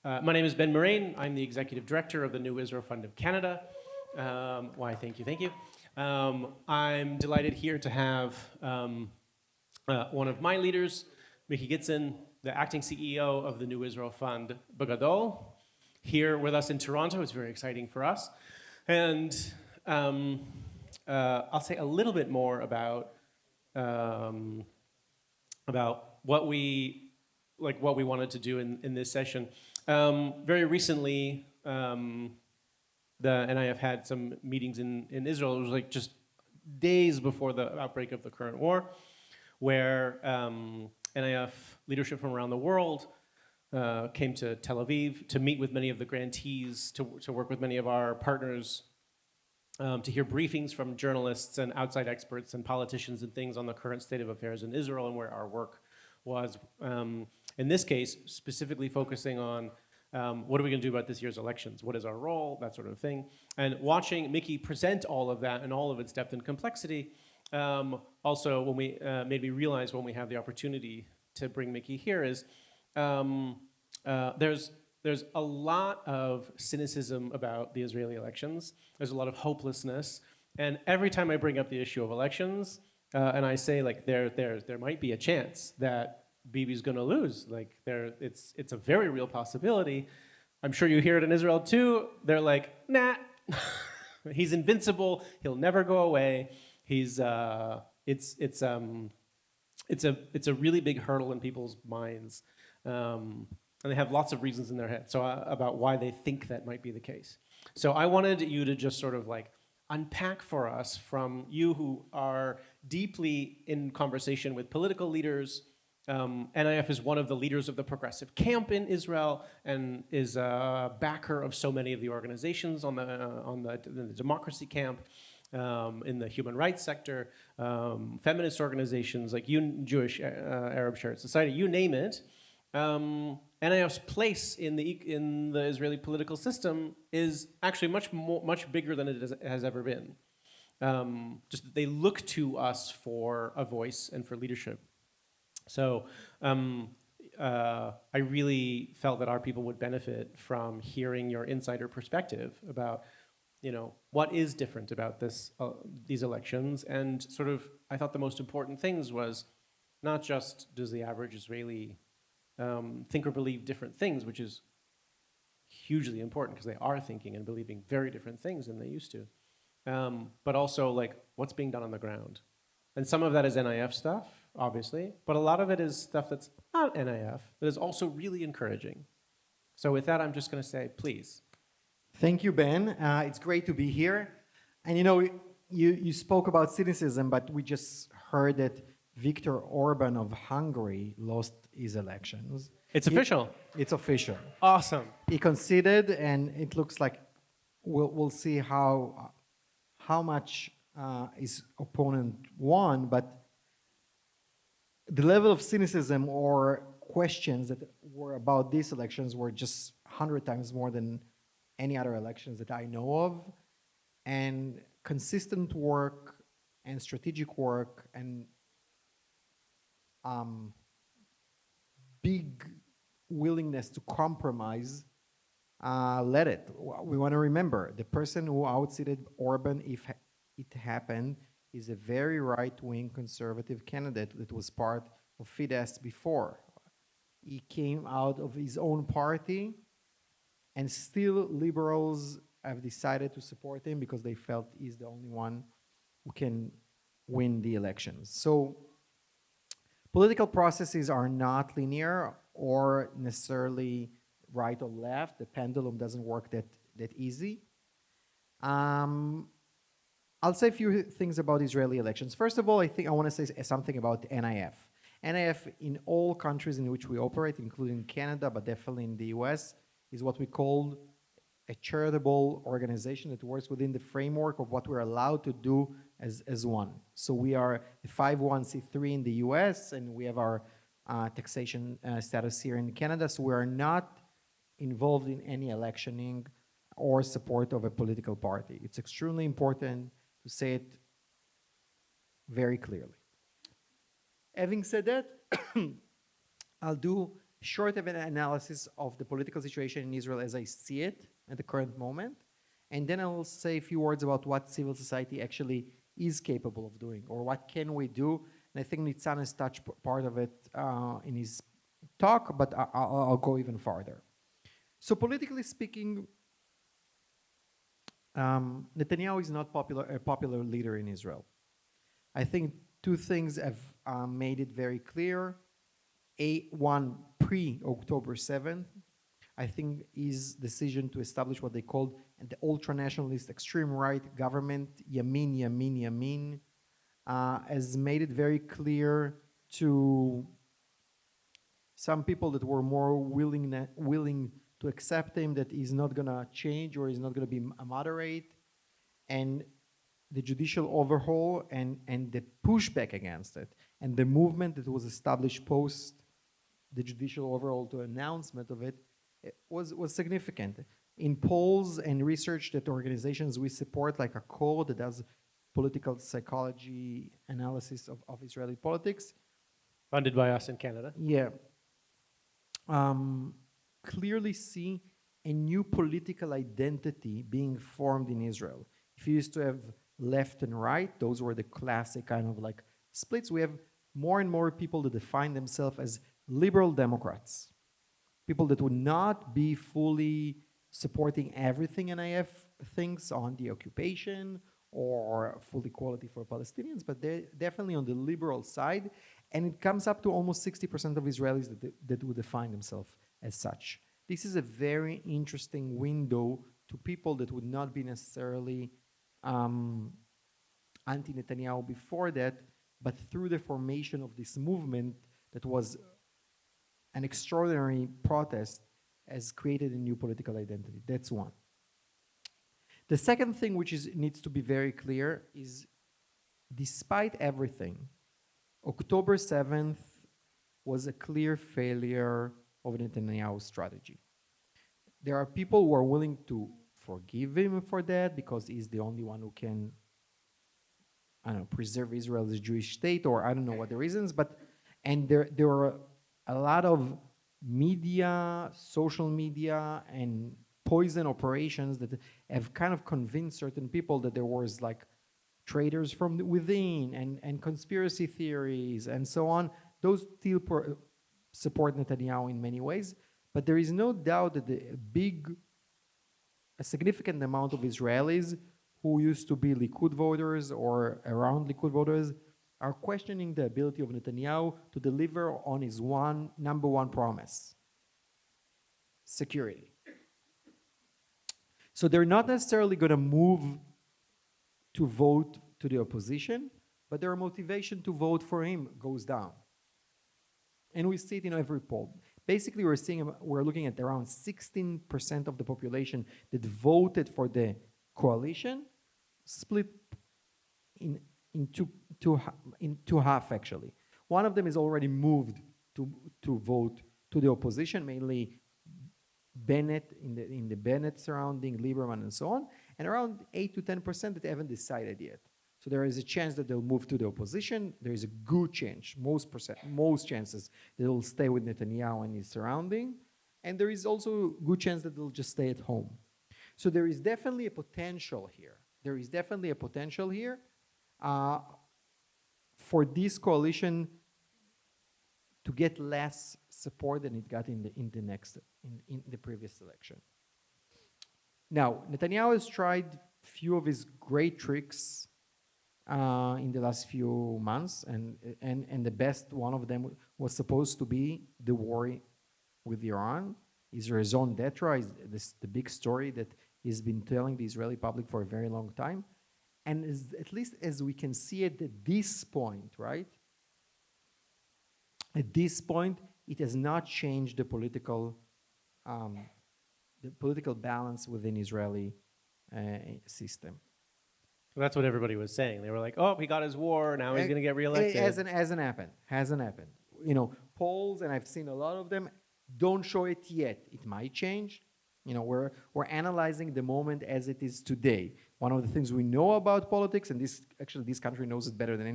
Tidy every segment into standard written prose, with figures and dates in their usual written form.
My name is Ben Murane. I'm the Executive Director of the New Israel Fund of Canada. Why, thank you. I'm delighted here to have one of my leaders, Mickey Gitzin, the acting CEO of the New Israel Fund, Bagadol, here with us in Toronto. It's very exciting for us. And I'll say a little bit more about what we wanted to do in this session. Very recently, the NIF had some meetings in Israel. It was like just days before the outbreak of the current war, where NIF leadership from around the world came to Tel Aviv to meet with many of the grantees, to work with many of our partners, to hear briefings from journalists and outside experts and politicians and things on the current state of affairs in Israel and where our work was. In this case, specifically focusing on what are we going to do about this year's elections? What is our role? That sort of thing. And watching Mickey present all of that and all of its depth and complexity, also when we made me realize when we have the opportunity to bring Mickey here is there's a lot of cynicism about the Israeli elections. There's a lot of hopelessness. And every time I bring up the issue of elections, and I say like there might be a chance that Bibi's going to lose, like it's a very real possibility. I'm sure you hear it in Israel too. They're like, nah, he's invincible. He'll never go away. It's a really big hurdle in people's minds. And they have lots of reasons in their head about why they think that might be the case. So I wanted you to just sort of like unpack for us, from you who are deeply in conversation with political leaders. NIF is one of the leaders of the progressive camp in Israel and is a backer of so many of the organizations on the democracy camp, in the human rights sector, feminist organizations like Jewish Arab Shared Society, you name it. NIF's place in the Israeli political system is actually much bigger than it has ever been. Just that they look to us for a voice and for leadership. So I really felt that our people would benefit from hearing your insider perspective about, what is different about these elections, and sort of I thought the most important things was not just does the average Israeli think or believe different things, which is hugely important because they are thinking and believing very different things than they used to, but also like what's being done on the ground. And some of that is NIF stuff, obviously, but a lot of it is stuff that's not NIF, that is also really encouraging. So with that, I'm just going to say, please. Thank you, Ben. It's great to be here. And you spoke about cynicism, but we just heard that Viktor Orban of Hungary lost his elections. It's official. It's official. Awesome. He conceded, and it looks like we'll see how much his opponent won, but the level of cynicism or questions that were about these elections were just 100 times more than any other elections that I know of. And consistent work and strategic work and big willingness to compromise led it. We want to remember the person who outseated Orban, if it happened, is a very right-wing conservative candidate that was part of Fidesz before. He came out of his own party, and still liberals have decided to support him because they felt he's the only one who can win the elections. So political processes are not linear or necessarily right or left. The pendulum doesn't work that easy. I'll say a few things about Israeli elections. First of all, I think I want to say something about NIF. NIF in all countries in which we operate, including Canada, but definitely in the US, is what we call a charitable organization that works within the framework of what we're allowed to do as one. So we are a 501c3 in the US, and we have our taxation status here in Canada, so we are not involved in any electioning or support of a political party. It's extremely important to say it very clearly. Having said that, I'll do a short of an analysis of the political situation in Israel as I see it at the current moment, and then I will say a few words about what civil society actually is capable of doing, or what can we do. And I think Nitzan has touched part of it in his talk, but I'll go even farther. So politically speaking, Netanyahu is not a popular leader in Israel. I think two things have made it very clear. One, pre-October 7th, I think his decision to establish what they called the ultra-nationalist extreme right government, Yamin, has made it very clear to some people that were more willing to accept him that he's not going to change or he's not going to be a moderate. And the judicial overhaul and the pushback against it and the movement that was established post the judicial overhaul to announcement of it, was significant. In polls and research that organizations we support, like a core that does political psychology analysis of Israeli politics. Funded by us in Canada. Yeah. Clearly see a new political identity being formed in Israel. If you used to have left and right, those were the classic kind of like splits. We have more and more people that define themselves as liberal Democrats, people that would not be fully supporting everything NIF thinks on the occupation or full equality for Palestinians, but they're definitely on the liberal side. And it comes up to almost 60% of Israelis that would define themselves as such. This is a very interesting window to people that would not be necessarily anti-Netanyahu before that, but through the formation of this movement that was an extraordinary protest, has created a new political identity. That's one. The second thing which needs to be very clear is, despite everything, October 7th was a clear failure of Netanyahu's strategy. There are people who are willing to forgive him for that because he's the only one who can, I don't know, preserve Israel as a Jewish state, or I don't know what the reasons, and there are a lot of media, social media, and poison operations that have kind of convinced certain people that there was like traitors from within and conspiracy theories and so on. Those still support Netanyahu in many ways, but there is no doubt that a significant amount of Israelis who used to be Likud voters or around Likud voters are questioning the ability of Netanyahu to deliver on his number one promise: security. So they're not necessarily going to move to vote to the opposition, but their motivation to vote for him goes down. And we see it in every poll. Basically, we're looking at around 16% of the population that voted for the coalition, split in two half actually. One of them is already moved to vote to the opposition, mainly Bennett in the Bennett surrounding, Lieberman and so on, and around 8 to 10% that haven't decided yet. So there is a chance that they'll move to the opposition. There is a good chance, most chances, that they'll stay with Netanyahu and his surrounding, and there is also a good chance that they'll just stay at home. So there is definitely a potential here. For this coalition to get less support than it got in the previous election. Now, Netanyahu has tried few of his great tricks in the last few months, and the best one of them was supposed to be the war with Iran. His raison d'etre is the big story that he's been telling the Israeli public for a very long time. And at least as we can see it at this point, right? At this point, it has not changed the political balance within Israeli system. That's what everybody was saying. They were like, "Oh, he got his war. Now he's going to get reelected." It hasn't happened. You know, polls, and I've seen a lot of them, don't show it yet. It might change. You know, we're analyzing the moment as it is today. One of the things we know about politics, and this country knows it better than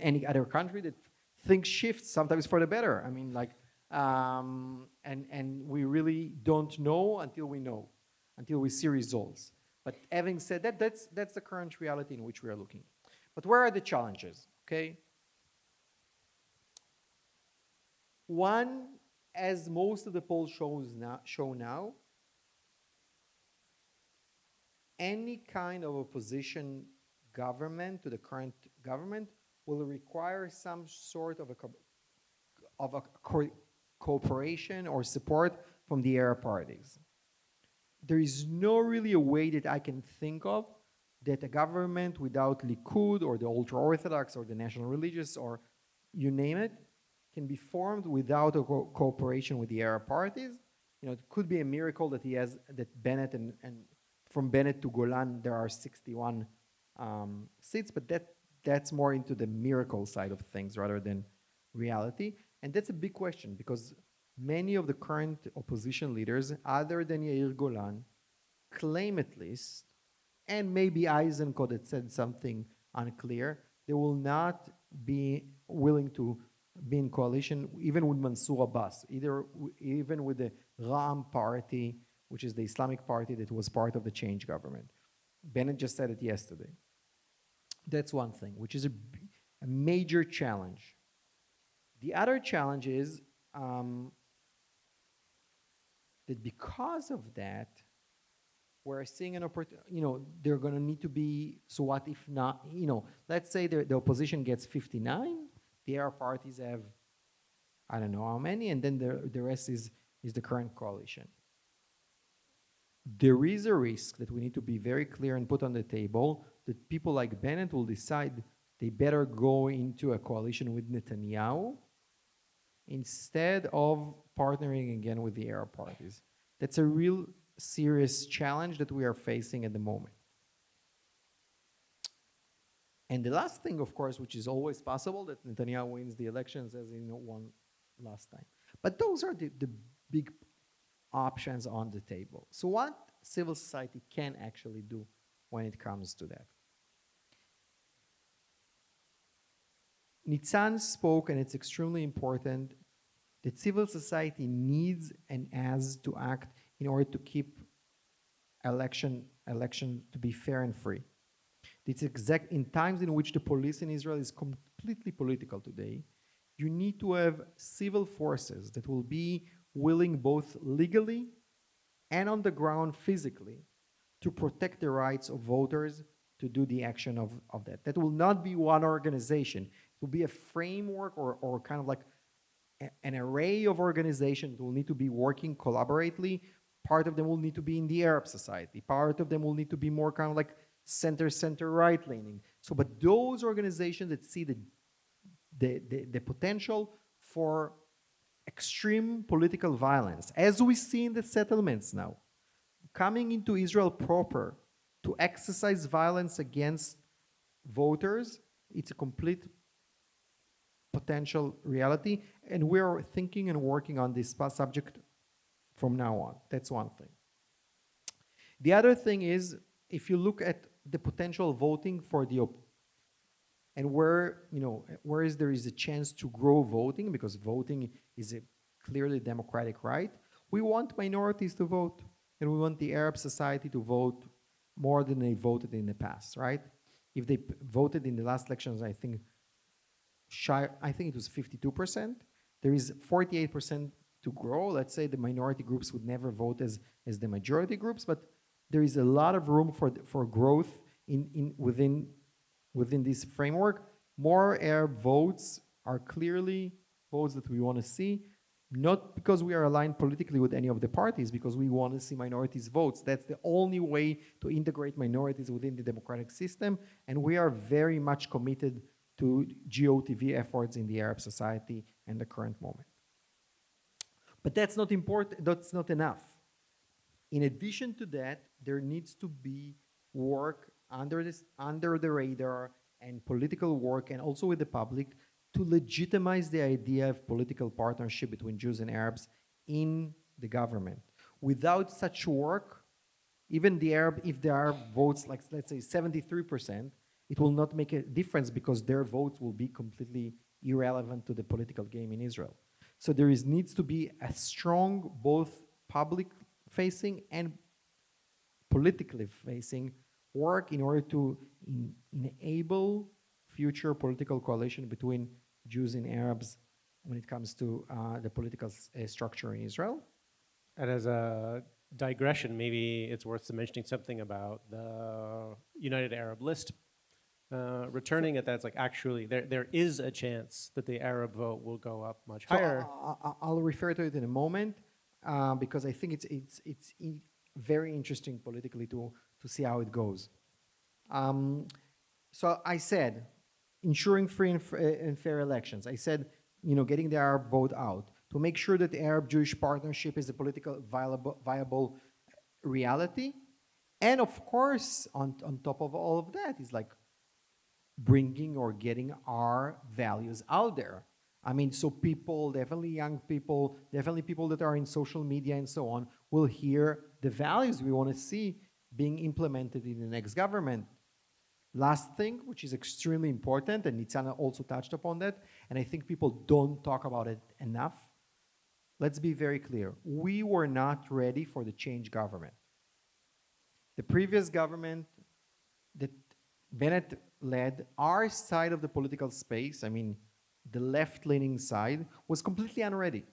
any other country, that things shift sometimes for the better. I mean, like And we really don't know until we know, until we see results. But having said that, that's the current reality in which we are looking. But where are the challenges? Okay. One, as most of the polls show now, any kind of opposition government to the current government will require some sort of cooperation or support from the Arab parties. There is no really a way that I can think of that a government without Likud or the ultra-Orthodox or the national religious or you name it can be formed without a cooperation with the Arab parties. You know, it could be a miracle that that Bennett and from Bennett to Golan there are 61 seats, but that's more into the miracle side of things rather than reality. And that's a big question because many of the current opposition leaders, other than Yair Golan, claim at least, and maybe Eisenkot that said something unclear, they will not be willing to be in coalition even with Mansour Abbas, even with the Ra'am party, which is the Islamic party that was part of the change government. Bennett just said it yesterday. That's one thing, which is a major challenge. The other challenge is that because of that, we're seeing an opportunity, you know, they're going to need to be, so what if not, you know, let's say the opposition gets 59, the Arab parties have, I don't know how many, and then the rest is the current coalition. There is a risk that we need to be very clear and put on the table that people like Bennett will decide they better go into a coalition with Netanyahu instead of partnering again with the Arab parties. That's a real serious challenge that we are facing at the moment. And the last thing, of course, which is always possible, that Netanyahu wins the elections as he won last time. But those are the big options on the table. So what civil society can actually do when it comes to that? Nitzan spoke, and it's extremely important, that civil society needs and has to act in order to keep election to be fair and free. It's exact in times in which the police in Israel is completely political today. You need to have civil forces that will be willing both legally and on the ground physically to protect the rights of voters to do the action of that. That will not be one organization. It will be a framework or kind of like an array of organizations that will need to be working collaboratively. Part of them will need to be in the Arab society. Part of them will need to be more kind of like center right leaning. So, but those organizations that see the potential for extreme political violence, as we see in the settlements now, coming into Israel proper to exercise violence against voters, it's a complete potential reality, and we're thinking and working on this subject from now on. That's one thing. The other thing is, if you look at the potential voting for the and where there is a chance to grow voting, because voting is a clearly democratic right, we want minorities to vote, and we want the Arab society to vote more than they voted in the past, right? If they voted in the last elections, I think it was 52%. There is 48% to grow. Let's say the minority groups would never vote as the majority groups, but there is a lot of room for growth within this framework. More Arab votes are clearly votes that we want to see, not because we are aligned politically with any of the parties, because we want to see minorities votes. That's the only way to integrate minorities within the democratic system, and we are very much committed to GOTV efforts in the Arab society and the current moment. But that's not important, that's not enough. In addition to that, there needs to be work under the radar and political work, and also with the public, to legitimize the idea of political partnership between Jews and Arabs in the government. Without such work, even if the Arab votes, like let's say 73%, it will not make a difference because their votes will be completely irrelevant to the political game in Israel. So there needs to be a strong, both public-facing and politically facing work in order to enable future political coalition between Jews and Arabs when it comes to the political structure in Israel. And as a digression, maybe it's worth mentioning something about the United Arab List returning at that. It's like actually there is a chance that the Arab vote will go up much higher. I'll refer to it in a moment because I think it's very interesting politically to see how it goes. So I said, ensuring free and fair elections. I said, getting the Arab vote out to make sure that the Arab-Jewish partnership is a political viable reality. And of course, on top of all of that is like bringing or getting our values out there. I mean, so people, definitely young people, definitely people that are in social media and so on, will hear the values we want to see being implemented in the next government. Last thing, which is extremely important, and Nitzana also touched upon that, and I think people don't talk about it enough. Let's be very clear. We were not ready for the change government. The previous government that Bennett led, our side of the political space, I mean, the left-leaning side, was completely unready.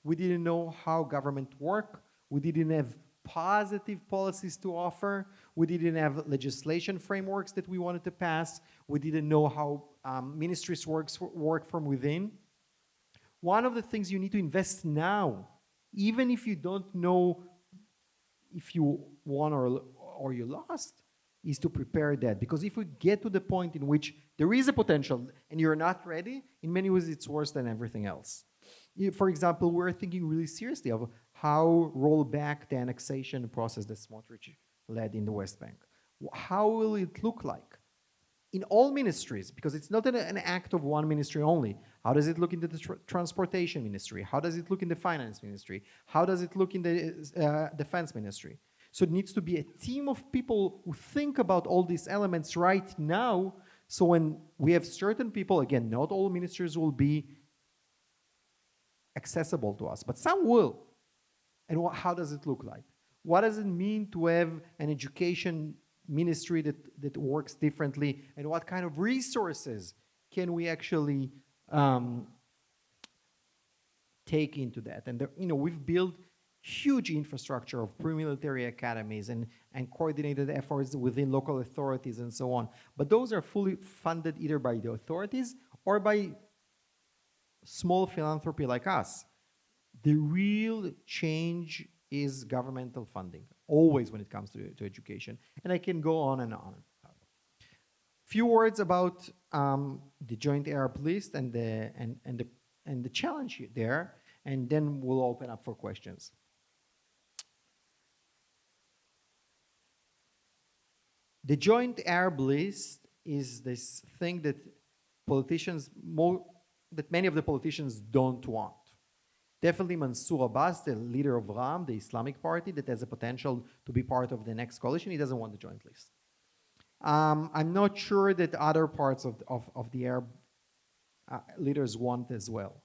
We didn't know how government worked. We didn't have positive policies to offer. We didn't have legislation frameworks that we wanted to pass. We didn't know how ministries work from within. One of the things you need to invest now, even if you don't know if you won or you lost, is to prepare that. Because if we get to the point in which there is a potential and you're not ready, in many ways it's worse than everything else. For example, we're thinking really seriously of how roll back the annexation process that Smotrich led in the West Bank. How will it look like? In all ministries, because it's not an act of one ministry only. How does it look in the transportation ministry? How does it look in the finance ministry? How does it look in the defense ministry? So it needs to be a team of people who think about all these elements right now. So when we have certain people, again, not all ministers will be accessible to us, but some will. And how does it look like? What does it mean to have an education ministry that works differently? And what kind of resources can we actually take into that? And we've built huge infrastructure of pre-military academies and coordinated efforts within local authorities and so on. But those are fully funded either by the authorities or by small philanthropy like us. The real change is governmental funding, always when it comes to education. And I can go on and on. Few words about the Joint Arab List and the challenge there, and then we'll open up for questions. The Joint Arab List is this thing that that many of the politicians don't want. Definitely Mansour Abbas, the leader of Ram, the Islamic party that has a potential to be part of the next coalition, he doesn't want the joint list. I'm not sure that other parts of the Arab leaders want as well.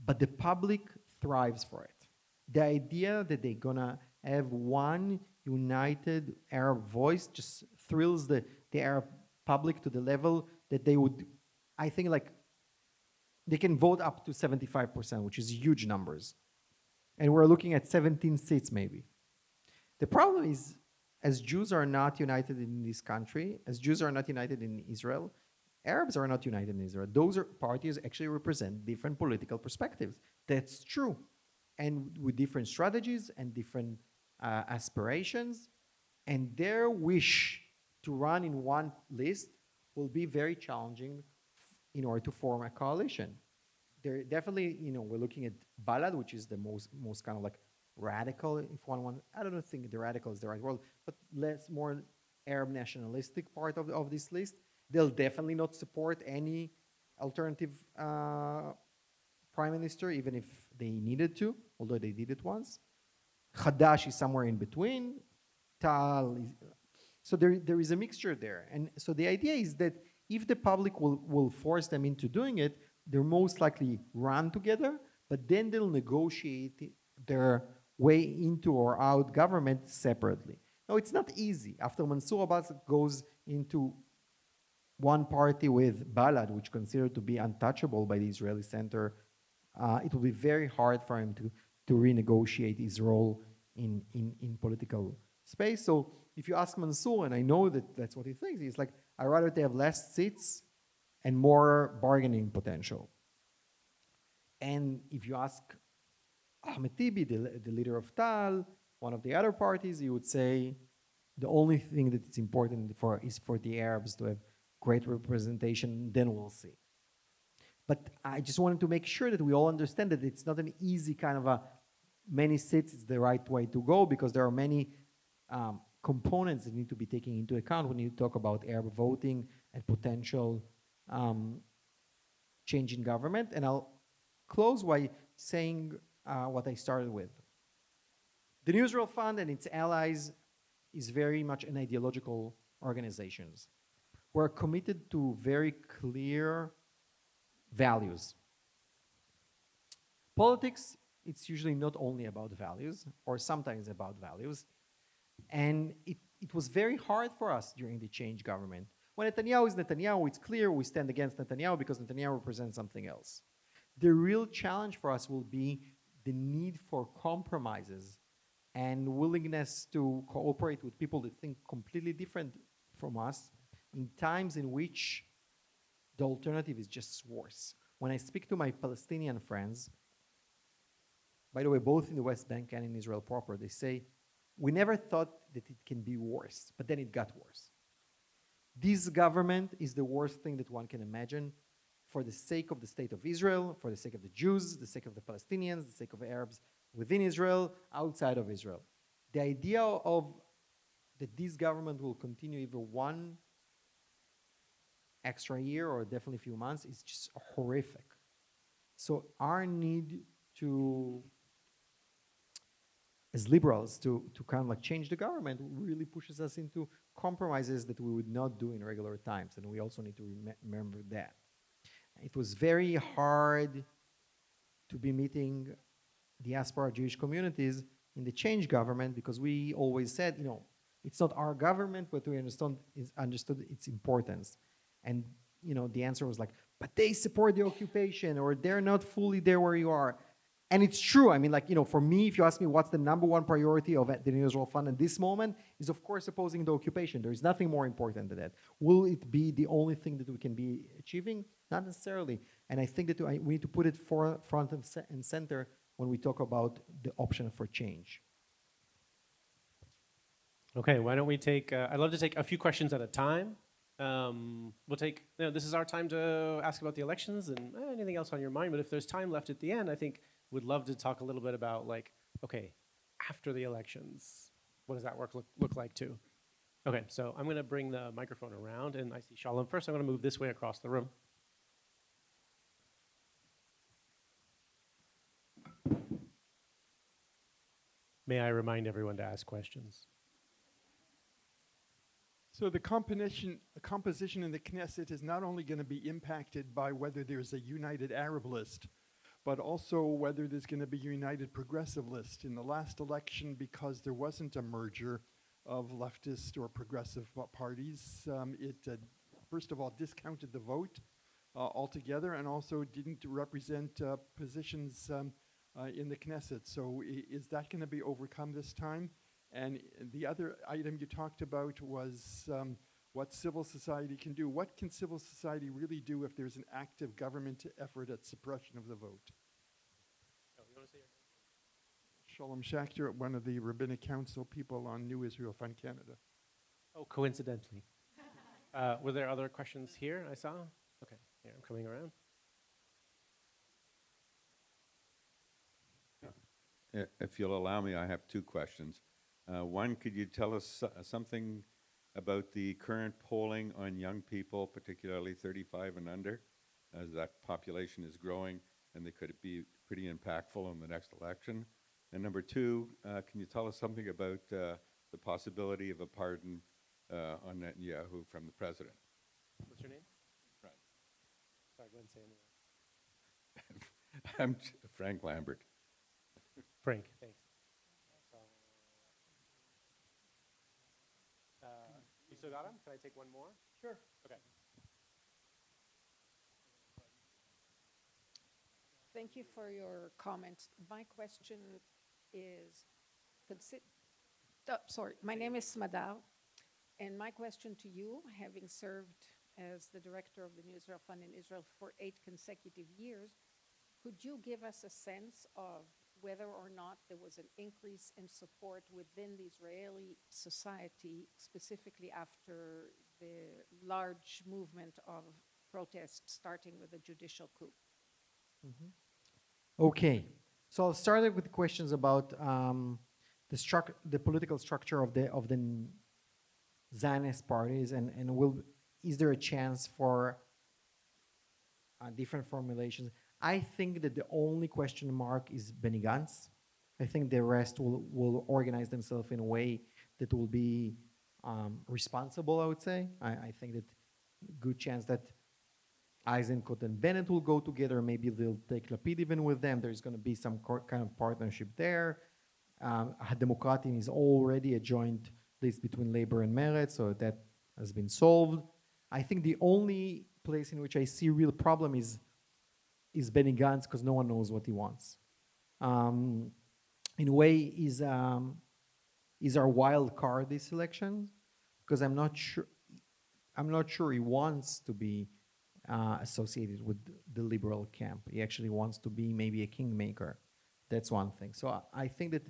But the public thrives for it. The idea that they're gonna have one united Arab voice just thrills the Arab public to the level that they would, I think, like, they can vote up to 75%, which is huge numbers. And we're looking at 17 seats maybe. The problem is, as Jews are not united in this country, as Jews are not united in Israel, Arabs are not united in Israel. Those parties actually represent different political perspectives. That's true. And with different strategies and different aspirations, and their wish to run in one list will be very challenging in order to form a coalition. There definitely, we're looking at Balad, which is the most kind of like radical, if one wants. I don't think the radical is the right word, but more Arab nationalistic part of this list. They'll definitely not support any alternative prime minister, even if they needed to, although they did it once. Hadash is somewhere in between. Tal is, so there is a mixture there. And so the idea is that if the public will force them into doing it, they're most likely run together, but then they'll negotiate their way into or out government separately. Now, it's not easy. After Mansour Abbas goes into one party with Balad, which is considered to be untouchable by the Israeli center, it will be very hard for him to renegotiate his role in political space. So if you ask Mansour, and I know that that's what he thinks, he's like, I'd rather they have less seats and more bargaining potential. And if you ask Ahmed Tibi, the leader of Tal, one of the other parties, he would say the only thing that is important is for the Arabs to have great representation, then we'll see. But I just wanted to make sure that we all understand that it's not an easy kind of a many seats is the right way to go, because there are many components that need to be taken into account when you talk about Arab voting and potential change in government. And I'll close by saying what I started with. The New Israel Fund and its allies is very much an ideological organization. We're committed to very clear values. Politics, it's usually not only about values, or sometimes about values. And it was very hard for us during the change government. When Netanyahu is Netanyahu, it's clear we stand against Netanyahu because Netanyahu represents something else. The real challenge for us will be the need for compromises and willingness to cooperate with people that think completely different from us in times in which the alternative is just worse. When I speak to my Palestinian friends, by the way, both in the West Bank and in Israel proper, they say, we never thought that it can be worse, but then it got worse. This government is the worst thing that one can imagine for the sake of the state of Israel, for the sake of the Jews, the sake of the Palestinians, the sake of Arabs within Israel, outside of Israel. The idea of that this government will continue even one extra year or definitely a few months is just horrific. So our need to, as liberals, to kind of like change the government really pushes us into compromises that we would not do in regular times. And we also need to remember that. It was very hard to be meeting diaspora Jewish communities in the change government because we always said, you know, it's not our government, but we understood its importance. And, you know, the answer was like, but they support the occupation, or they're not fully there where you are. And it's true. I mean, like, you know, for me, if you ask me what's the number one priority of the New Israel Fund at this moment, is of course opposing the occupation. There is nothing more important than that. Will it be the only thing that we can be achieving? Not necessarily. And I think that we need to put it front and center when we talk about the option for change. Okay, why don't we take, I'd love to take a few questions at a time. We'll take, you know, this is our time to ask about the elections and anything else on your mind, but if there's time left at the end, I think we'd love to talk a little bit about, like, okay, after the elections, what does that work look like too? Okay, so I'm gonna bring the microphone around, and I see Shalom first. I'm gonna move this way across the room. May I remind everyone to ask questions? So the composition in the Knesset is not only going to be impacted by whether there's a united Arab list, but also whether there's going to be a united progressive list. In the last election, because there wasn't a merger of leftist or progressive parties, it first of all discounted the vote altogether, and also didn't represent positions in the Knesset. So is that going to be overcome this time? And the other item you talked about was what civil society can do. What can civil society really do if there's an active government effort at suppression of the vote? Oh, you want to say your Shalom Schachter, one of the Rabbinic Council people on New Israel Fund Canada. Oh, coincidentally. Were there other questions here I saw? Okay, here, I'm coming around. If you'll allow me, I have two questions. One, could you tell us something about the current polling on young people, particularly 35 and under, as that population is growing, and they could be pretty impactful in the next election? And number two, can you tell us something about the possibility of a pardon on Netanyahu from the president? What's your name? Right. Sorry, go ahead and say I'm Frank Lambert. Frank, thanks. You still got him? Can I take one more? Sure. Okay. Thank you for your comments. My question is, my name is Smadar, and my question to you, having served as the director of the New Israel Fund in Israel for 8 consecutive years, could you give us a sense of whether or not there was an increase in support within the Israeli society, specifically after the large movement of protests starting with the judicial coup? Okay, so I'll start with the questions about the political structure of the Zionist parties, and is there a chance for different formulations? I think that the only question mark is Benny Gantz. I think the rest will organize themselves in a way that will be responsible, I would say. I think that good chance that Eisenkot and Bennett will go together. Maybe they'll take Lapid even with them. There's going to be some kind of partnership there. Demokratim is already a joint list between Labor and Meretz, so that has been solved. I think the only place in which I see real problem is Benny Gantz, because no one knows what he wants. In a way, is our wild card this election, because I'm not sure he wants to be associated with the liberal camp. He actually wants to be maybe a kingmaker. That's one thing. So I think that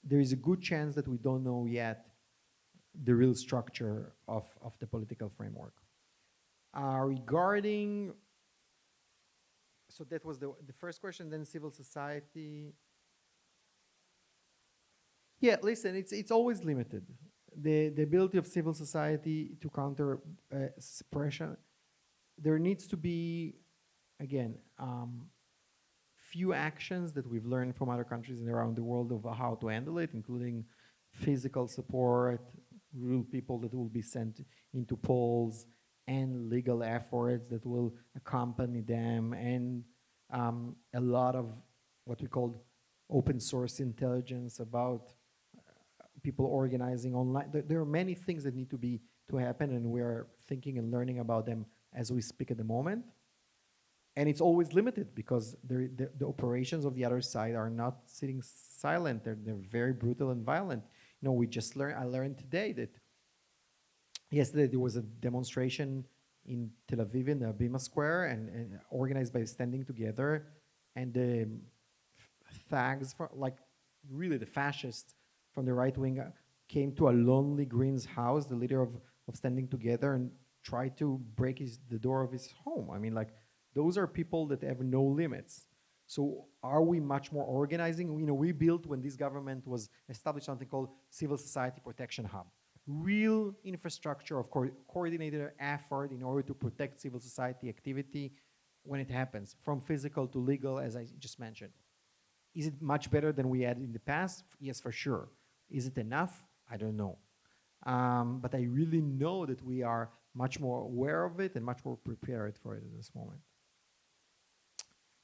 there is a good chance that we don't know yet the real structure of the political framework. Regarding, so that was the first question, then civil society. Yeah, listen, it's always limited. The ability of civil society to counter suppression. There needs to be, again, few actions that we've learned from other countries and around the world of how to handle it, including physical support, real people that will be sent into polls, and legal efforts that will accompany them, and a lot of what we call open source intelligence about people organizing online. There are many things that need to happen, and we are thinking and learning about them as we speak at the moment. And it's always limited because the operations of the other side are not sitting silent. They're very brutal and violent. You know, I learned today that yesterday there was a demonstration in Tel Aviv in the Bima Square and organized by Standing Together, and the thugs, like really the fascists from the right wing, came to a Lonely Green's house, the leader of Standing Together, and tried to break the door of his home. I mean, like, those are people that have no limits. So are we much more organizing? You know, we built, when this government was established, something called Civil Society Protection Hub. Real infrastructure of coordinated effort in order to protect civil society activity when it happens, from physical to legal, as I just mentioned. Is it much better than we had in the past? Yes, for sure. Is it enough? I don't know. But I really know that we are much more aware of it and much more prepared for it at this moment.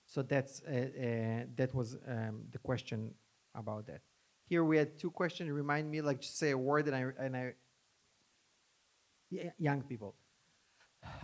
So that was the question about that. Here we had 2 questions. Remind me, like, just say a word, young people.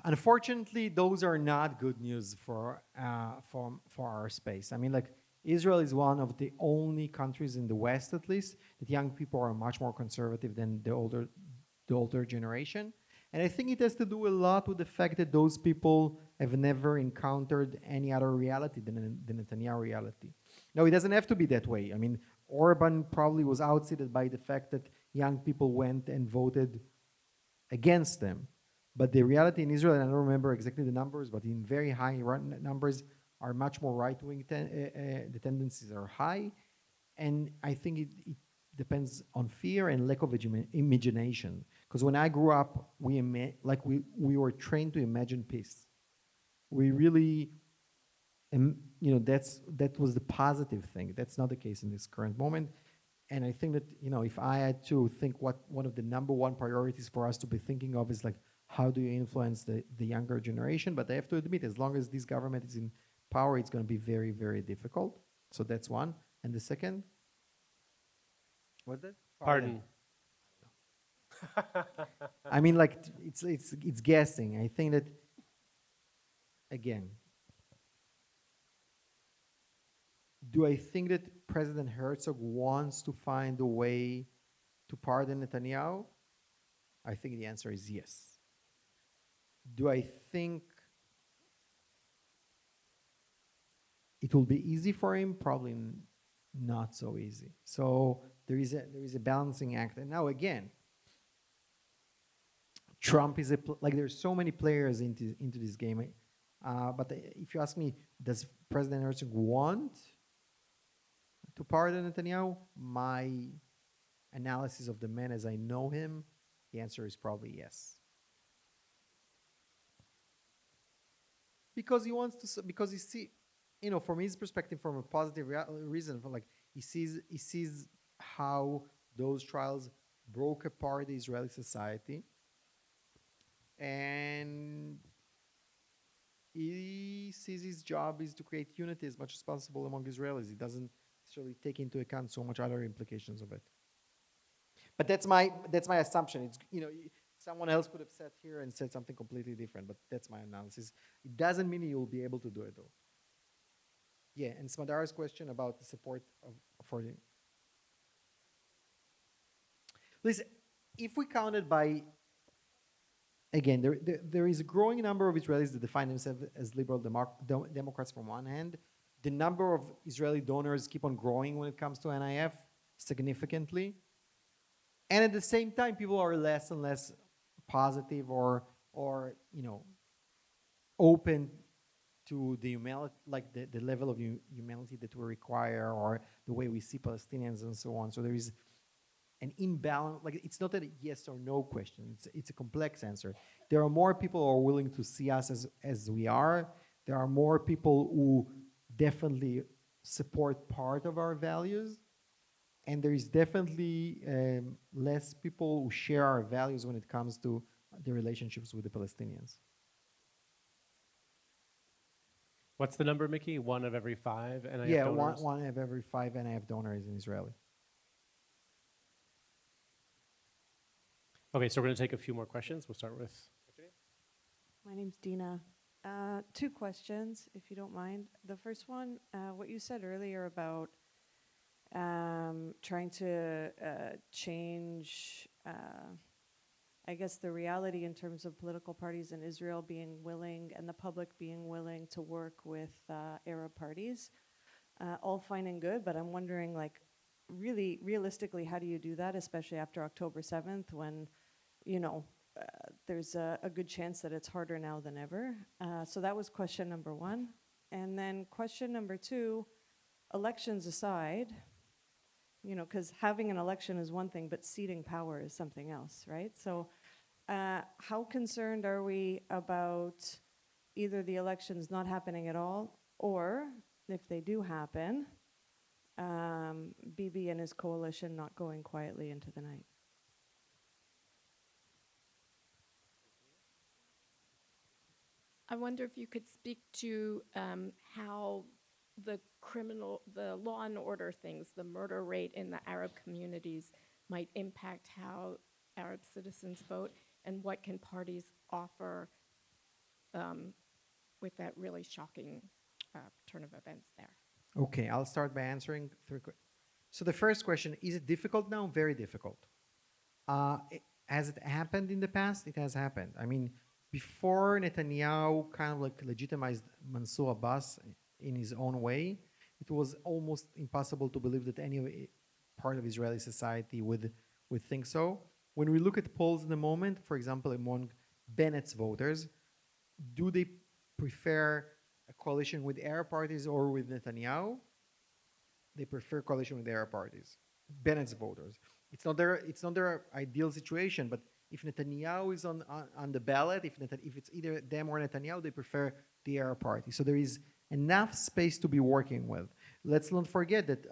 Unfortunately, those are not good news for our space. I mean, like, Israel is one of the only countries in the West, at least, that young people are much more conservative than the older generation. And I think it has to do a lot with the fact that those people have never encountered any other reality than the Netanyahu reality. No, it doesn't have to be that way. I mean, Orban probably was outsided by the fact that young people went and voted against them. But the reality in Israel, and I don't remember exactly the numbers, but in very high numbers, are much more right-wing. The tendencies are high. And I think it depends on fear and lack of imagination. Because when I grew up, we were trained to imagine peace. We really, that was the positive thing. That's not the case in this current moment. And I think that, if I had to think what one of the number one priorities for us to be thinking of is, like, how do you influence the younger generation? But I have to admit, as long as this government is in power, it's going to be very, very difficult. So that's one. And the second, what's that? Pardon. I mean, like it's guessing. I think that again, do I think that President Herzog wants to find a way to pardon Netanyahu? I think the answer is yes. Do I think it will be easy for him? Probably not so easy. So there is a balancing act. And now again, Trump is like there's so many players into this game. But if you ask me, does President Herzog want to pardon Netanyahu? My analysis of the man as I know him, the answer is probably yes. Because he wants to, because he see, from his perspective, from a positive reason, like he sees how those trials broke apart the Israeli society, and he sees his job is to create unity as much as possible among Israelis. He doesn't necessarily take into account so much other implications of it. But that's my assumption. It's someone else could have sat here and said something completely different, but that's my analysis. It doesn't mean you'll be able to do it though. Yeah, and Smadara's question about the support for the. Listen, if we count it by, again, there is a growing number of Israelis that define themselves as liberal Democrats from one hand. The number of Israeli donors keep on growing when it comes to NIF significantly. And at the same time, people are less and less positive or open to the humility, like the level of humility that we require, or the way we see Palestinians and so on. So there is an imbalance. Like it's not a yes or no question. It's a complex answer. There are more people who are willing to see us as we are. There are more people who definitely support part of our values. And there is definitely less people who share our values when it comes to the relationships with the Palestinians. What's the number, Mickey? 1 of every 5 NIF Yeah, donors? one of every 5 NIF donors in Israeli. Okay, so we're going to take a few more questions. We'll start with. My name's Dina. 2 questions, if you don't mind. The first one, what you said earlier about trying to change, I guess, the reality in terms of political parties in Israel being willing and the public being willing to work with Arab parties. All fine and good, but I'm wondering, like, really, realistically, how do you do that, especially after October 7th when, there's a good chance that it's harder now than ever. So that was question number 1. And then question number 2, elections aside, because having an election is one thing, but ceding power is something else, right? So how concerned are we about either the elections not happening at all, or if they do happen, Bibi and his coalition not going quietly into the night? I wonder if you could speak to how the law and order things, the murder rate in the Arab communities might impact how Arab citizens vote, and what can parties offer with that really shocking turn of events there. Okay, I'll start by answering 3 questions. So the first question, is it difficult now? Very difficult. Has it happened in the past? It has happened. I mean, before Netanyahu kind of like legitimized Mansour Abbas in his own way, it was almost impossible to believe that any part of Israeli society would think so. When we look at polls in the moment, for example, among Bennett's voters, do they prefer a coalition with Arab parties or with Netanyahu? They prefer coalition with Arab parties. Bennett's voters. It's not their ideal situation, but if Netanyahu is on the ballot, if it's either them or Netanyahu, they prefer the Arab party. So there is enough space to be working with. Let's not forget that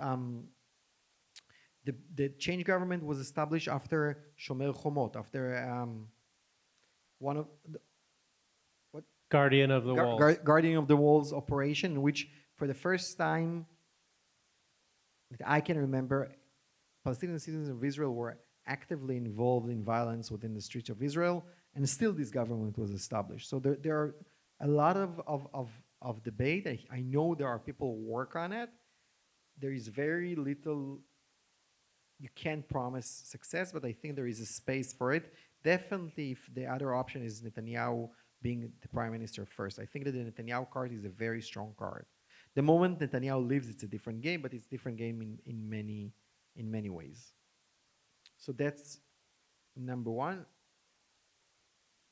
the change government was established after Shomer Chomot, after one of the, Guardian of the walls. Guardian of the Walls operation, in which for the first time that I can remember, Palestinian citizens of Israel were actively involved in violence within the streets of Israel, and still this government was established. So there are a lot of debate. I know there are people who work on it. There is very little, you can't promise success, but I think there is a space for it. Definitely, if the other option is Netanyahu being the prime minister first. I think that the Netanyahu card is a very strong card. The moment Netanyahu leaves, it's a different game, but it's a different game in many ways. So that's number one.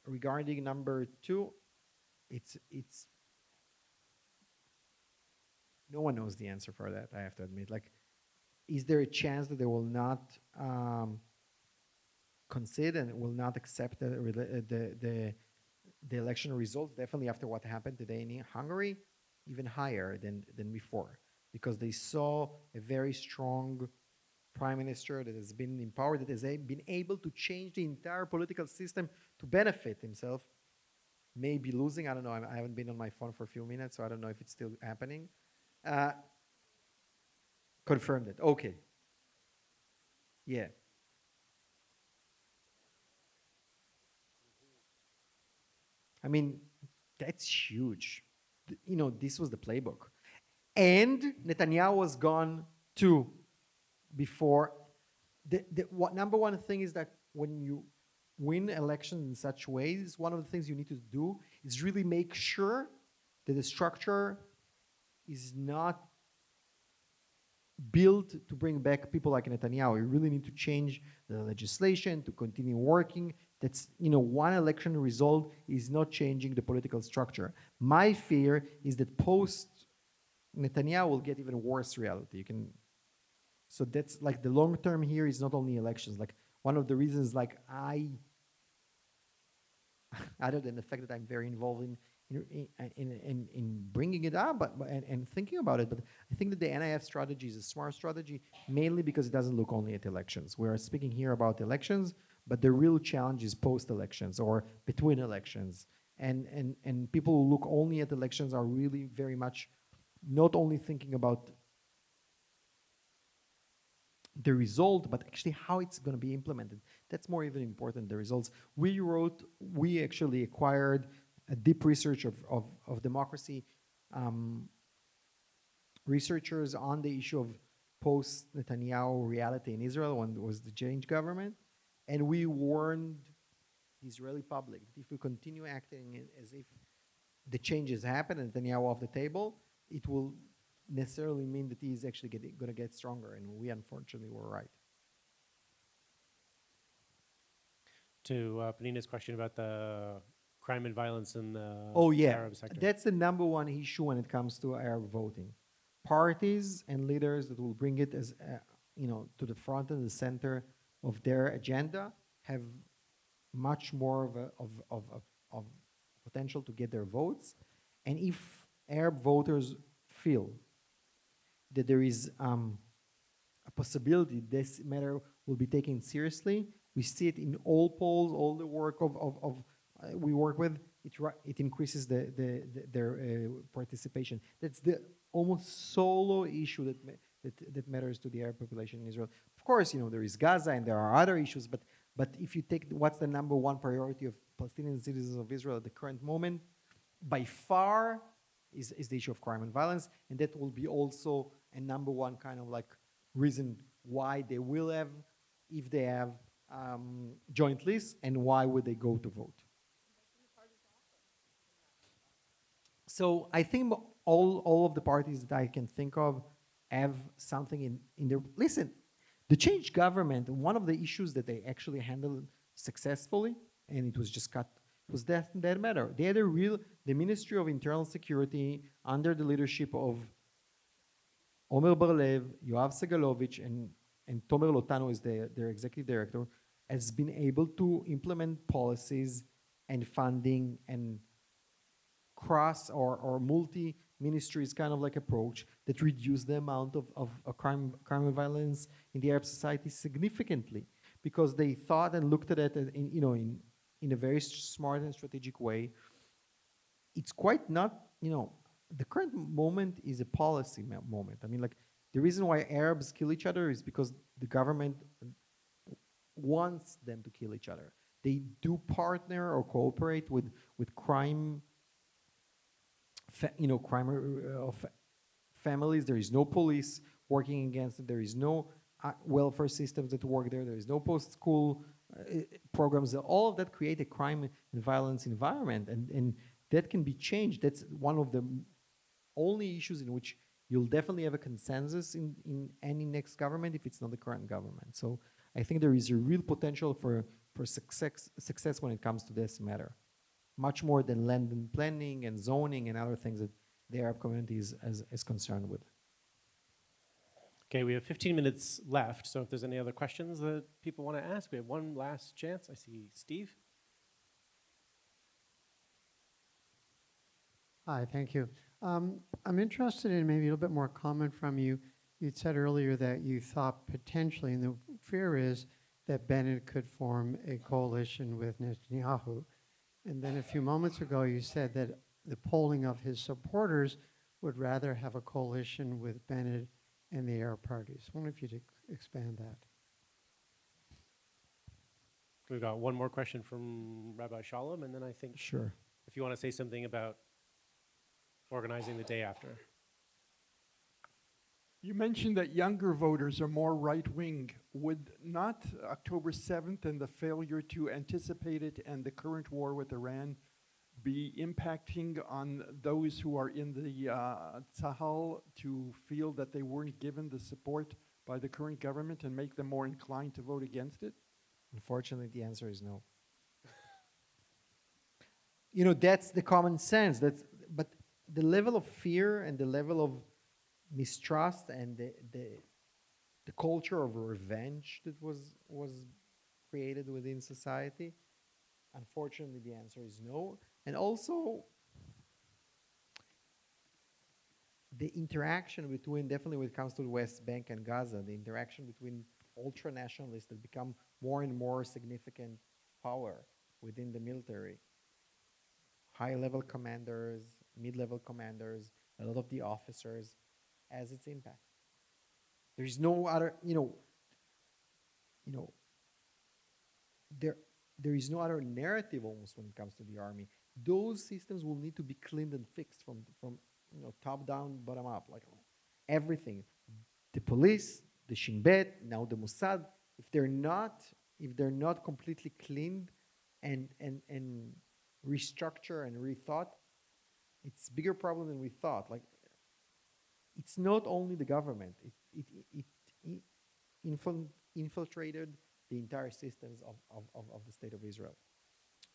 Regarding number two, it's no one knows the answer for that, I have to admit. Like, is there a chance that they will not concede and will not accept the election results? Definitely after what happened today in Hungary, even higher than before, because they saw a very strong prime minister that has been in power, that has been able to change the entire political system to benefit himself. Maybe losing, I don't know. I haven't been on my phone for a few minutes, so I don't know if it's still happening. Confirmed it. Okay. Yeah. I mean, that's huge. You know, this was the playbook. And Netanyahu was gone too before. What number one thing is that when you win elections in such ways, one of the things you need to do is really make sure that the structure is not built to bring back people like Netanyahu. You really need to change the legislation to continue working. That's, you know, one election result is not changing the political structure. My fear is that post Netanyahu will get even worse reality. So that's like the long term here is not only elections. Like one of the reasons, like other than the fact that I'm very involved in bringing it up, and thinking about it, but I think that the NIF strategy is a smart strategy, mainly because it doesn't look only at elections. We are speaking here about elections, but the real challenge is post-elections or between elections. And people who look only at elections are really very much not only thinking about the result, but actually how it's going to be implemented. That's more even important, the results. We actually acquired a deep research of democracy, researchers on the issue of post-Netanyahu reality in Israel when there was the change government. And we warned the Israeli public that if we continue acting as if the changes happen and Netanyahu off the table, it will necessarily mean that he is actually going to get stronger. And we unfortunately were right. To Panina's question about the crime and violence in the Arab sector. That's the number one issue when it comes to Arab voting. Parties and leaders that will bring it as to the front and the center of their agenda have much more of potential to get their votes. And if Arab voters feel that there is a possibility this matter will be taken seriously, we see it in all polls, all the work we work with. It increases their participation. That's the almost solo issue that matters to the Arab population in Israel. Of course, there is Gaza and there are other issues, but if you take what's the number one priority of Palestinian citizens of Israel at the current moment, by far is the issue of crime and violence, and that will be also a number one kind of like reason why they will have, if they have joint lists, and why would they go to vote. So I think all of the parties that I can think of have something in their... Listen, the change government, one of the issues that they actually handled successfully, and it was just cut, was that matter. They had the Ministry of Internal Security under the leadership of Omer Bar-Lev, Yoav Segalovich, and Tomer Lotano is their executive director, has been able to implement policies and funding and cross or multi-ministries kind of like approach that reduce the amount of crime and violence in the Arab society significantly, because they thought and looked at it in a very smart and strategic way. it's quite not, the current moment is a policy moment. I mean, like, the reason why Arabs kill each other is because the government wants them to kill each other. They do partner or cooperate with crime, crime of families. There is no police working against it. There is no welfare systems that work there. There is no post-school programs. All of that create a crime and violence environment, and that can be changed. That's one of the only issues in which you'll definitely have a consensus in any next government if it's not the current government. So I think there is a real potential for success when it comes to this matter, much more than land and planning and zoning and other things that the Arab community is concerned with. Okay, we have 15 minutes left, so if there's any other questions that people want to ask, we have one last chance. I see Steve. Hi, thank you. I'm interested in maybe a little bit more comment from you. You'd said earlier that you thought potentially, and the fear is that Bennett could form a coalition with Netanyahu. And then a few moments ago, you said that the polling of his supporters would rather have a coalition with Bennett and the Arab parties. I wonder if you'd expand that. We've got one more question from Rabbi Shalom, and then I think Sure. if you want to say something about organizing the day after. You mentioned that younger voters are more right-wing. Would not October 7th and the failure to anticipate it and the current war with Iran be impacting on those who are in the Tzahal to feel that they weren't given the support by the current government and make them more inclined to vote against it? Unfortunately, the answer is no. That's the common sense. But the level of fear and the level of mistrust and the culture of revenge that was created within society, unfortunately, the answer is no. And also, the interaction between, definitely when it comes to the West Bank and Gaza, the interaction between ultra-nationalists that become more and more significant power within the military, high-level commanders, mid-level commanders, a lot of the officers, has its impact. There is no other, there is no other narrative almost when it comes to the army. Those systems will need to be cleaned and fixed from top down, bottom up, like everything. The police, the Shin Bet, now the Mossad, if they're not completely cleaned and restructured and rethought, it's a bigger problem than we thought. Like, it's not only the government. It infiltrated the entire systems of the state of Israel.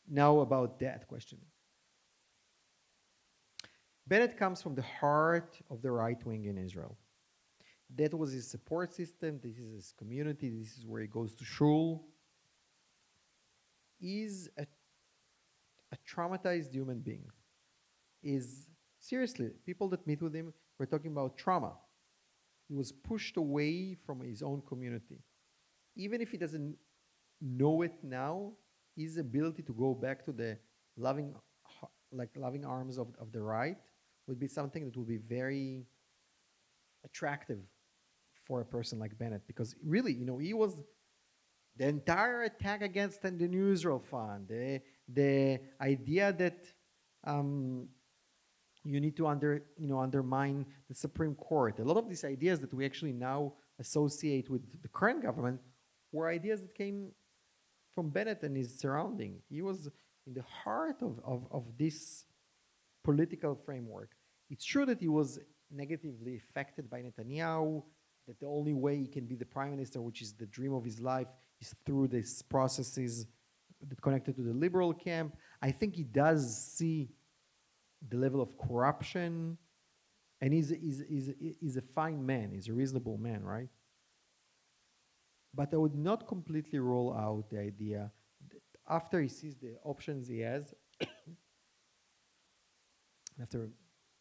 Now about that question. Bennett comes from the heart of the right wing in Israel. That was his support system. This is his community. This is where he goes to shul. He's a traumatized human being. Seriously, people that meet with him, we're talking about trauma. He was pushed away from his own community. Even if he doesn't know it now, his ability to go back to the loving arms of the right would be something that would be very attractive for a person like Bennett, because really, he was the entire attack against the New Israel Fund, the idea that you need to undermine the Supreme Court. A lot of these ideas that we actually now associate with the current government were ideas that came from Bennett and his surrounding. He was in the heart of this political framework. It's true that he was negatively affected by Netanyahu, that the only way he can be the prime minister, which is the dream of his life, is through these processes that connected to the liberal camp. I think he does see the level of corruption, and he's a fine man. He's a reasonable man, right? But I would not completely rule out the idea that after he sees the options he has, after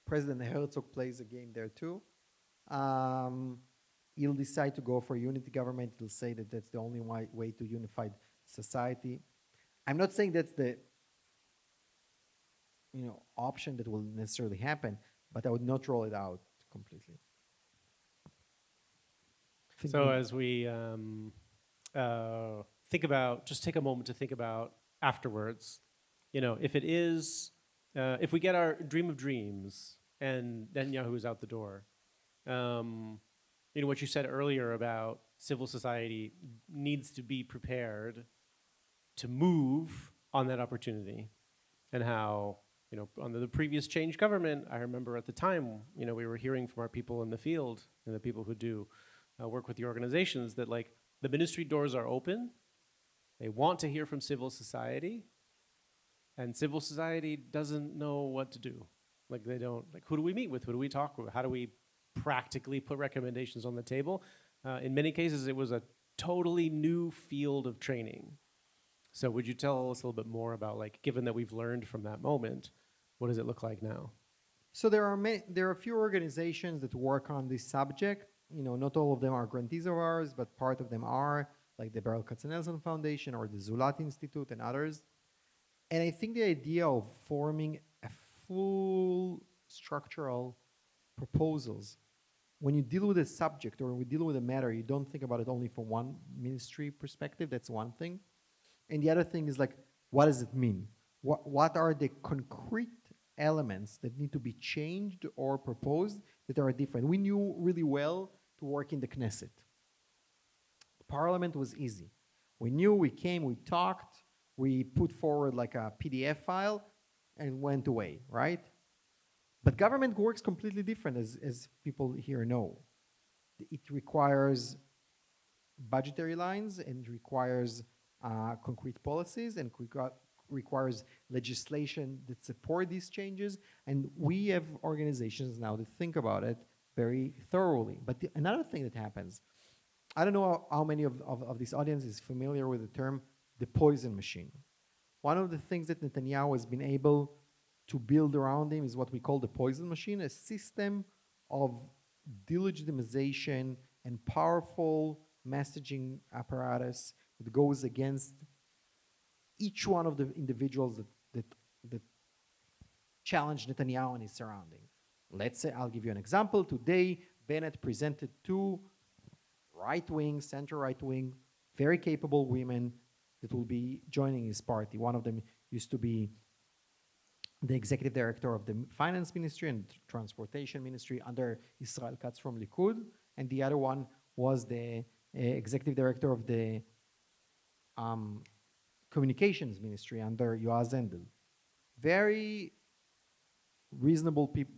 President Herzog plays a game there too, he'll decide to go for a unity government. He'll say that that's the only way to unified society. I'm not saying that's the option that will necessarily happen, but I would not rule it out completely. So as we just take a moment to think about afterwards, if it is, if we get our dream of dreams and Netanyahu is out the door, what you said earlier about civil society needs to be prepared to move on that opportunity, and how, under the previous change government, I remember at the time, we were hearing from our people in the field and the people who do work with the organizations that the ministry doors are open. They want to hear from civil society, and civil society doesn't know what to do. They don't, who do we meet with? Who do we talk with? How do we practically put recommendations on the table? In many cases, it was a totally new field of training. So would you tell us a little bit more about, given that we've learned from that moment, what does it look like now? So there are a few organizations that work on this subject. Not all of them are grantees of ours, but part of them are, like the Baruch Katzenelson Foundation or the Zulat Institute and others. And I think the idea of forming a full structural proposals, when you deal with a subject or when we deal with a matter, you don't think about it only from one ministry perspective. That's one thing. And the other thing is what does it mean? What are the concrete elements that need to be changed or proposed that are different? We knew really well to work in the Knesset. Parliament was easy. We knew, we came, we talked, we put forward a PDF file and went away, right? But government works completely different, as people here know. It requires budgetary lines, and it requires concrete policies, and requires legislation that support these changes. And we have organizations now that think about it very thoroughly. But another thing that happens, I don't know how many of this audience is familiar with the term the poison machine. One of the things that Netanyahu has been able to build around him is what we call the poison machine, a system of delegitimization and powerful messaging apparatus that goes against each one of the individuals that challenge Netanyahu and his surrounding. Let's say, I'll give you an example. Today, Bennett presented two right-wing, center-right-wing, very capable women that will be joining his party. One of them used to be the executive director of the finance ministry and transportation ministry under Israel Katz from Likud, and the other one was the executive director of the communications ministry under Yoaz Endel. Very reasonable people.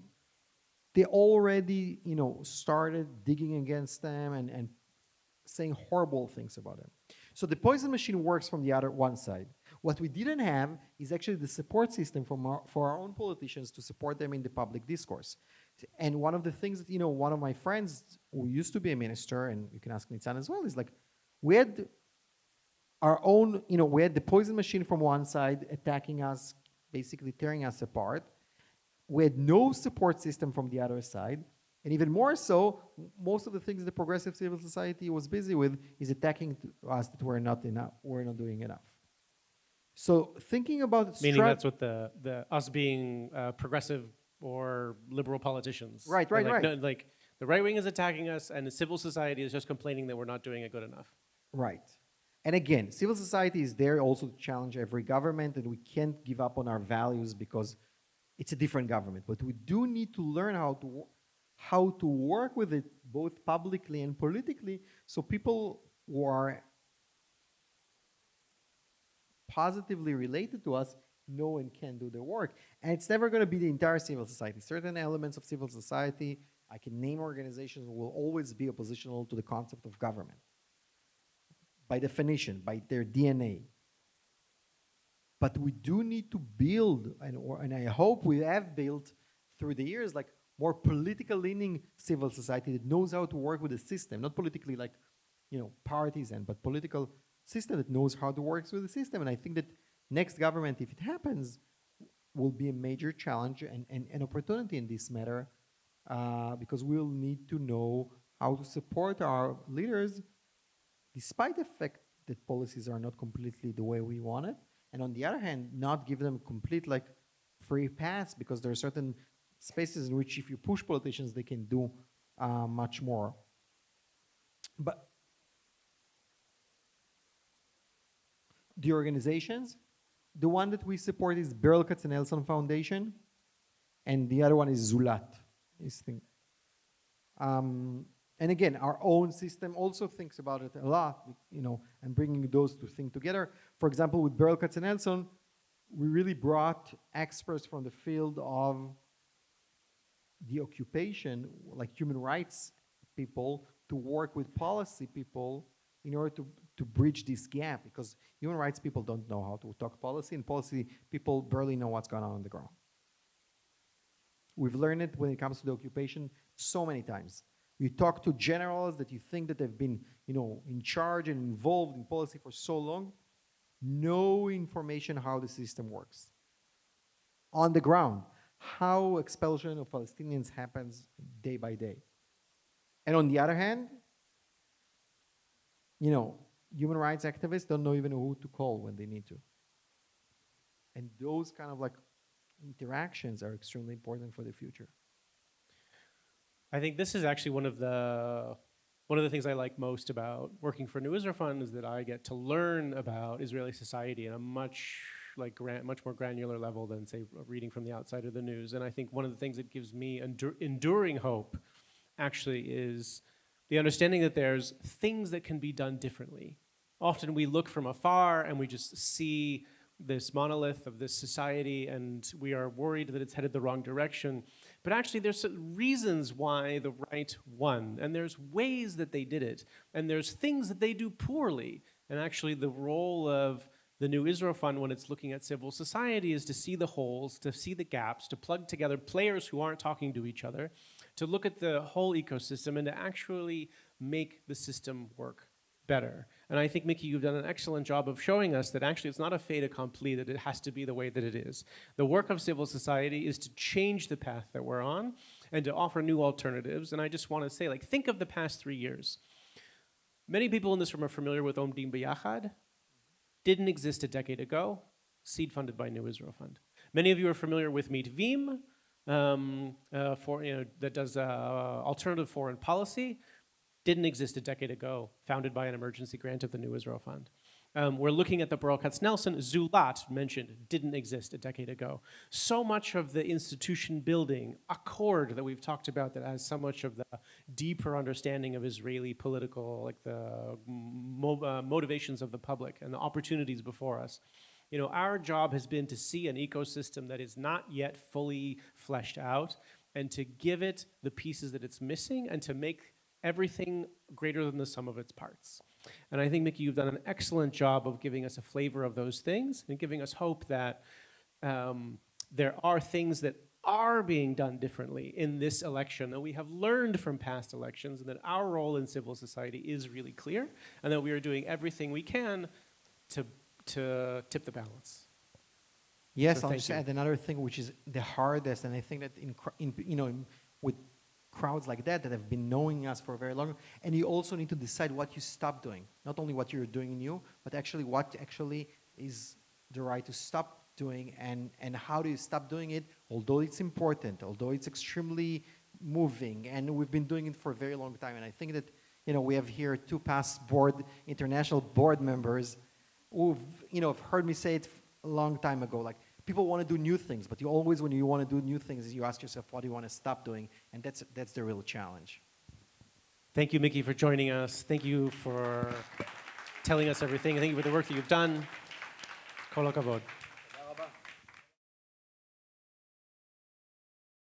They already, started digging against them and saying horrible things about them. So the poison machine works from the other one side. What we didn't have is actually the support system for our own politicians to support them in the public discourse. And one of the things that, one of my friends who used to be a minister, and you can ask Nitzan as well, is we had our own, we had the poison machine from one side attacking us, basically tearing us apart. We had no support system from the other side. And even more so, most of the things the progressive civil society was busy with is attacking us that we're not doing enough. So thinking about meaning that's what the us being progressive or liberal politicians. Right. No, the right wing is attacking us, and the civil society is just complaining that we're not doing it good enough. Right. And again, civil society is there also to challenge every government, and we can't give up on our values because it's a different government. But we do need to learn how to work with it both publicly and politically, so people who are positively related to us know and can do their work. And it's never going to be the entire civil society. Certain elements of civil society, I can name organizations, will always be oppositional to the concept of government. By definition, by their DNA. But we do need to build, and I hope we have built through the years, more political leaning civil society that knows how to work with the system, not politically partisan, but political system that knows how to work with the system. And I think that next government, if it happens, will be a major challenge and an opportunity in this matter, because we'll need to know how to support our leaders despite the fact that policies are not completely the way we want it, and on the other hand, not give them complete free pass because there are certain spaces in which if you push politicians, they can do much more. But the organizations, the one that we support is Berl Katzenelson Foundation, and the other one is Zulat. And again, our own system also thinks about it a lot, and bringing those two things together. For example, with Berl Katzenelson, we really brought experts from the field of the occupation, like human rights people, to work with policy people in order to bridge this gap, because human rights people don't know how to talk policy, and policy people barely know what's going on the ground. We've learned it when it comes to the occupation so many times. You talk to generals that you think that they've been, in charge and involved in policy for so long, no information how the system works. On the ground, how expulsion of Palestinians happens day by day. And on the other hand, human rights activists don't know even who to call when they need to. And those kind of interactions are extremely important for the future. I think this is actually one of the things I like most about working for New Israel Fund is that I get to learn about Israeli society in a much more granular level than, say, reading from the outside of the news. And I think one of the things that gives me enduring hope actually is the understanding that there's things that can be done differently. Often we look from afar and we just see this monolith of this society and we are worried that it's headed the wrong direction. But actually there's reasons why the right won, and there's ways that they did it, and there's things that they do poorly. And actually the role of the New Israel Fund when it's looking at civil society is to see the holes, to see the gaps, to plug together players who aren't talking to each other, to look at the whole ecosystem and to actually make the system work better. And I think, Mickey, you've done an excellent job of showing us that actually it's not a fait accompli, that it has to be the way that it is. The work of civil society is to change the path that we're on and to offer new alternatives. And I just want to say, think of the past 3 years. Many people in this room are familiar with Omdim B'Yachad. Didn't exist a decade ago, seed funded by New Israel Fund. Many of you are familiar with Mitvim, that does alternative foreign policy. Didn't exist a decade ago, founded by an emergency grant of the New Israel Fund. We're looking at the Breakout Nelson, Zulat mentioned, didn't exist a decade ago. So much of the institution building, Accord that we've talked about that has so much of the deeper understanding of Israeli political, the motivations of the public and the opportunities before us. Our job has been to see an ecosystem that is not yet fully fleshed out and to give it the pieces that it's missing and to make everything greater than the sum of its parts. And I think, Mickey, you've done an excellent job of giving us a flavor of those things and giving us hope that there are things that are being done differently in this election that we have learned from past elections, and that our role in civil society is really clear, and that we are doing everything we can to tip the balance. Yes, So I'll thank just you. add another thing which is the hardest, and I think that with crowds like that have been knowing us for very long, and you also need to decide what you stop doing. Not only what you're doing new, but actually what actually is the right to stop doing, and how do you stop doing it, although it's important, although it's extremely moving, and we've been doing it for a very long time. And I think that we have here 2 past international board members who've have heard me say it a long time ago, people want to do new things, but you always, when you want to do new things, you ask yourself, what do you want to stop doing? And that's the real challenge. Thank you, Mickey, for joining us. Thank you for telling us everything. Thank you for the work that you've done. Kol hakavod.